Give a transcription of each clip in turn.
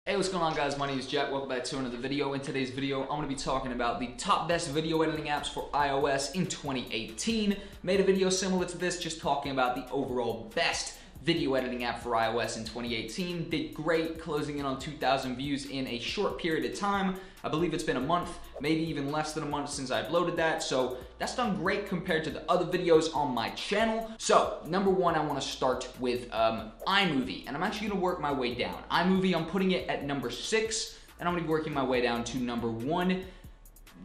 Hey, what's going on, guys? My name is Jack. Welcome back to another video. In today's video, I'm going to be talking about the top best video editing apps for iOS in 2018. Made a video similar to this, just talking about the overall best video editing app for iOS in 2018. Did great, closing in on 2,000 views in a short period of time. I believe it's been a month, maybe even less than a month since I uploaded that, so that's done great compared to the other videos on my channel. So, number one, I want to start with iMovie, and I'm actually going to work my way down. iMovie, I'm putting it at number 6, and I'm going to be working my way down to number 1.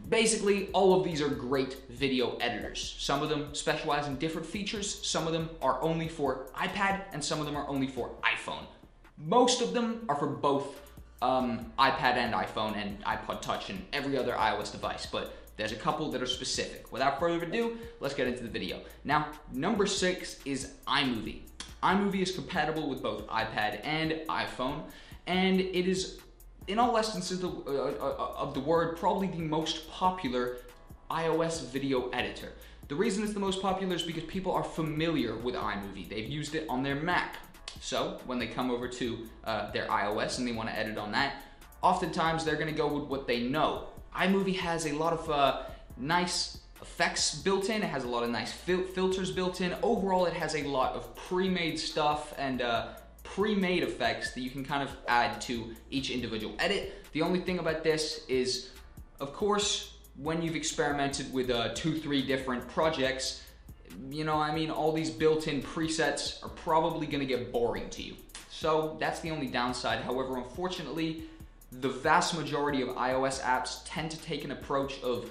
Basically, all of these are great video editors. Some of them specialize in different features, some of them are only for iPad, and some of them are only for iPhone. Most of them are for both iPad and iPhone and iPod Touch and every other iOS device, but there's a couple that are specific. Without further ado, let's get into the video. Now, number 6 is iMovie. iMovie is compatible with both iPad and iPhone, and it is, in all essences of the word, probably the most popular iOS video editor. The reason it's the most popular is because people are familiar with iMovie. They've used it on their Mac. So when they come over to their iOS and they want to edit on that, oftentimes they're going to go with what they know. iMovie has a lot of nice effects built in. It has a lot of nice filters built in. Overall, it has a lot of pre-made stuff and pre-made effects that you can kind of add to each individual edit. The only thing about this is, of course, when you've experimented with 2-3 different projects, you know, I mean, all these built-in presets are probably gonna get boring to you. So that's the only downside. However, unfortunately, the vast majority of iOS apps tend to take an approach of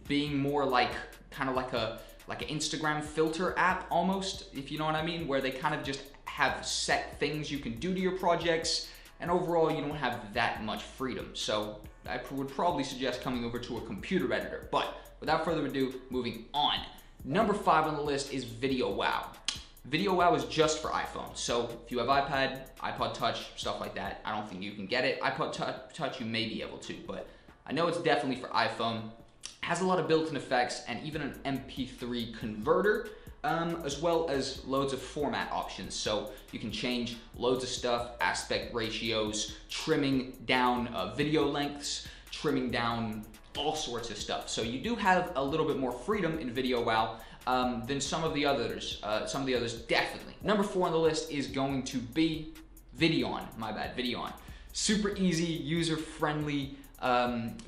being more like, kind of like an Instagram filter app almost, if you know what I mean, where they kind of just have set things you can do to your projects, and overall you don't have that much freedom. So I would probably suggest coming over to a computer editor. But without further ado, moving on. Number 5 on the list is Videowow. Videowow is just for iPhone. So if you have iPad, iPod Touch, stuff like that, I don't think you can get it. iPod Touch you may be able to, but I know it's definitely for iPhone. It has a lot of built-in effects and even an MP3 converter, as well as loads of format options. So you can change loads of stuff, aspect ratios, trimming down video lengths, trimming down all sorts of stuff. So you do have a little bit more freedom in Videowow than some of the others. Definitely. Number 4 on the list is going to be Videowow. Super easy, user-friendly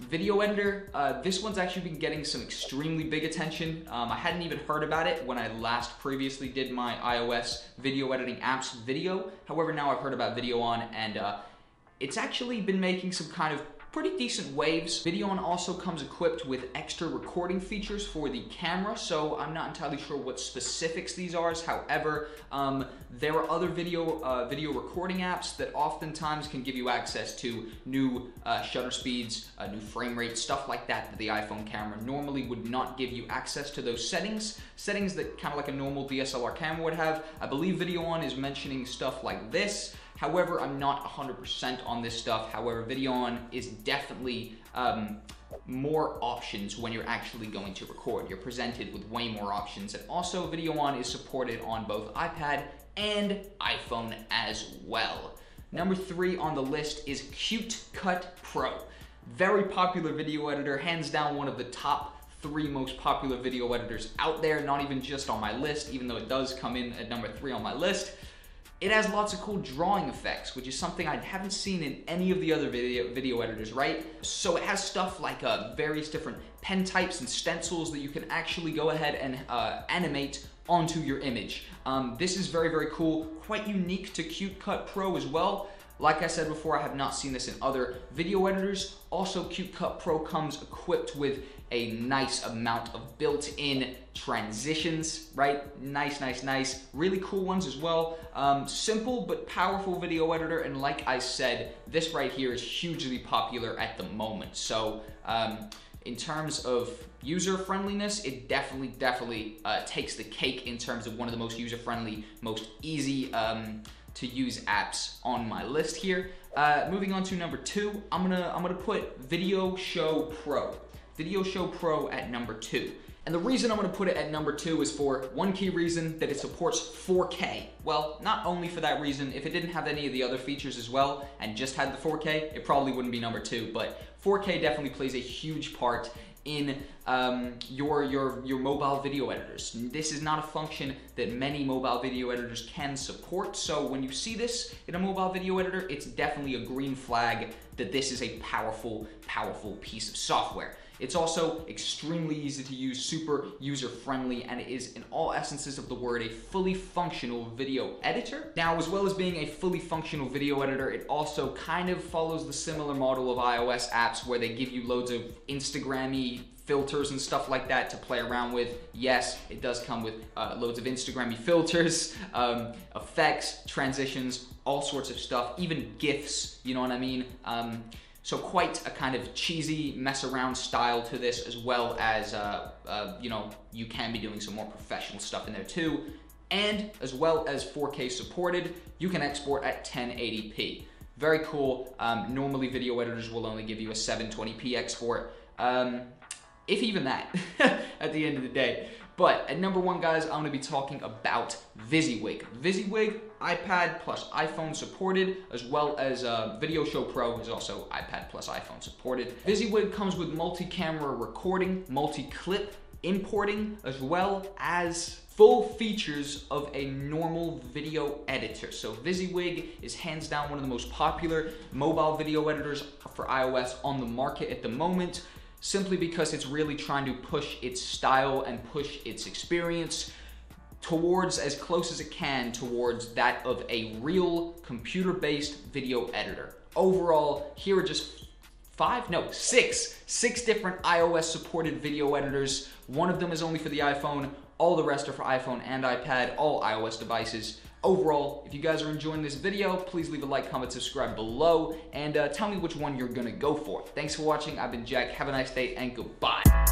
video editor. This one's actually been getting some extremely big attention. I hadn't even heard about it when I last previously did my iOS video editing apps video. However, now I've heard about Videowow, and it's actually been making some kind of pretty decent waves. Videowow also comes equipped with extra recording features for the camera, so I'm not entirely sure what specifics these are. However, there are other video recording apps that oftentimes can give you access to new shutter speeds, new frame rate, stuff like that that the iPhone camera normally would not give you access to those settings that kind of like a normal DSLR camera would have. I believe Videowow is mentioning stuff like this. However, I'm not 100% on this stuff. However, Videowow is definitely more options when you're actually going to record. You're presented with way more options. And also, Videowow is supported on both iPad and iPhone as well. Number 3 on the list is CuteCut Pro. Very popular video editor, hands down one of the top 3 most popular video editors out there, not even just on my list, even though it does come in at number 3 on my list. It has lots of cool drawing effects, which is something I haven't seen in any of the other video editors, right? So it has stuff like various different pen types and stencils that you can actually go ahead and animate onto your image. This is very, very cool, quite unique to CuteCut Pro as well. Like I said before, I have not seen this in other video editors. Also, CuteCut Pro comes equipped with a nice amount of built-in transitions, right? Nice. Really cool ones as well. Simple but powerful video editor, and like I said, this right here is hugely popular at the moment. So in terms of user friendliness, it definitely takes the cake in terms of one of the most user-friendly, most easy to use apps on my list here. Moving on to number 2, I'm gonna put Video Show Pro at number 2. And the reason I'm gonna put it at number 2 is for one key reason, that it supports 4K. Well, not only for that reason, if it didn't have any of the other features as well, and just had the 4K, it probably wouldn't be number 2, but 4K definitely plays a huge part in your mobile video editors. This is not a function that many mobile video editors can support, so when you see this in a mobile video editor, it's definitely a green flag that this is a powerful, powerful piece of software. It's also extremely easy to use, super user-friendly, and it is, in all essences of the word, a fully functional video editor. Now, as well as being a fully functional video editor, it also kind of follows the similar model of iOS apps where they give you loads of Instagram-y filters and stuff like that to play around with. Yes, it does come with loads of Instagram-y filters, effects, transitions, all sorts of stuff, even GIFs, you know what I mean? So quite a kind of cheesy mess around style to this, as well as, you know, you can be doing some more professional stuff in there too. And as well as 4K supported, you can export at 1080p. Very cool. Normally video editors will only give you a 720p export, if even that, at the end of the day. But at number 1, guys, I'm gonna be talking about VizzyWig. VizzyWig, iPad plus iPhone supported, as well as Video Show Pro is also iPad plus iPhone supported. VizzyWig comes with multi-camera recording, multi-clip importing, as well as full features of a normal video editor. So VizzyWig is hands down one of the most popular mobile video editors for iOS on the market at the moment, simply because it's really trying to push its style and push its experience towards, as close as it can, towards that of a real computer-based video editor. Overall, here are just six different iOS supported video editors. One of them is only for the iPhone, all the rest are for iPhone and iPad, all iOS devices. Overall, if you guys are enjoying this video, please leave a like, comment, subscribe below, and tell me which one you're gonna go for. Thanks for watching. I've been Jack. Have a nice day, and goodbye.